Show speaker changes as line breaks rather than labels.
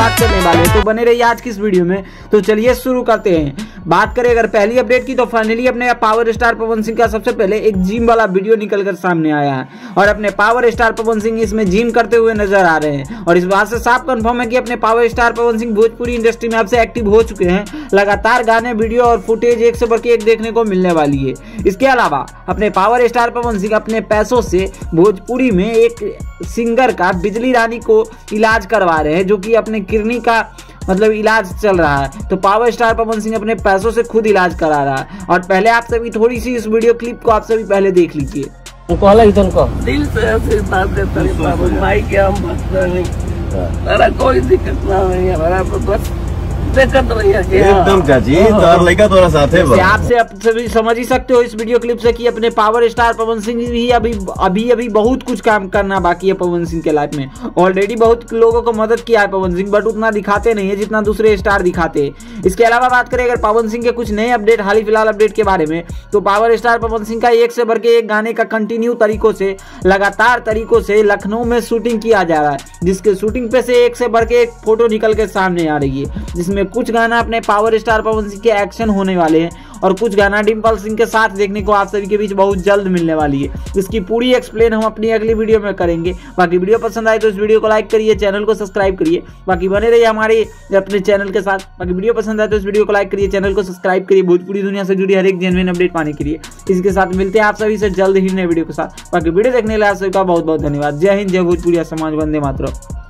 बात करने वाले हैं, तो बने रहिए आज की इस वीडियो में। तो चलिए शुरू करते हैं। बात करें अगर पहली अपडेट की, तो फाइनली अपने पावर स्टार पवन सिंह का सबसे पहले एक जिम वाला वीडियो निकलकर सामने आया है और अपने पावर स्टार पवन सिंह इसमें जिम करते हुए नजर आ रहे हैं। और इस बात से साफ कंफर्म है कि अपने power star Pawan Singh Bhojpuri industry में अब से एक्टिव हो चुके हैं। लगातार गाने, वीडियो और फुटेज एक से बढ़ के एक देखने को मिलने वाली है। इसके अलावा अपने पावर स्टार पवन सिंह अपने पैसों से भोजपुरी में एक सिंगर का बिजली रानी को इलाज करवा रहे हैं, जो कि अपने किडनी का मतलब इलाज चल रहा है। तो पावर स्टार पवन सिंह अपने पैसों से खुद इलाज करा रहा है। और पहले आप सभी थोड़ी सी इस वीडियो क्लिप को आप सभी पहले देख लीजिए।
दिल से आशीर्वाद देता है बाबू भाई के, हम नहीं मेरा कोई दिक्कत ना नहीं है, मेरा बस दिक्कत नहीं है।
एकदम चाची तार लड़का तोरा साथ है।
आपसे आप सभी समझ ही सकते हो इस वीडियो क्लिप से कि अपने पावर स्टार पवन सिंह भी अभी बहुत कुछ काम करना बाकी है पवन सिंह के लाइफ में। ऑलरेडी बहुत लोगों को मदद किया है पवन सिंह, बट उतना दिखाते नहीं है जितना दूसरे स्टार दिखाते हैं। इसके अलावा बात करें अगर पवन सिंह के कुछ नए अपडेट, हाल ही फिलहाल अपडेट के बारे में, तो पावर स्टार पवन सिंह का एक से बढ़ के एक गाने का कंटिन्यू तरीकों से, लगातार तरीकों से लखनऊ में शूटिंग किया जा रहा है, जिसके शूटिंग पे से एक से बढ़ के एक फोटो निकल के सामने आ रही है, जिसमें कुछ गाना अपने पावर स्टार पवन सिंह के एक्शन होने वाले हैं और कुछ गाना डिम्पल सिंह के साथ देखने को आप सभी के बीच बहुत जल्द मिलने वाली है। इसकी पूरी एक्सप्लेन हम अपनी अगली वीडियो में करेंगे। बाकी वीडियो पसंद आए तो इस वीडियो को लाइक करिए, चैनल को सब्सक्राइब करिए, बाकी बने रहिए हमारे अपने चैनल के साथ। बाकी वीडियो पसंद आए तो इस वीडियो को लाइक करिए, चैनल को सब्सक्राइब करिए भोजपुरी दुनिया से जुड़ी हर एक जेन्युइन अपडेट पाने के लिए। इसके साथ मिलते हैं आप सभी से जल्द ही नए वीडियो के साथ। बाकी वीडियो देखने के लिए आप सभी का बहुत बहुत धन्यवाद। जय हिंद, जय भोजपुरी समाज, वंदे मातरम।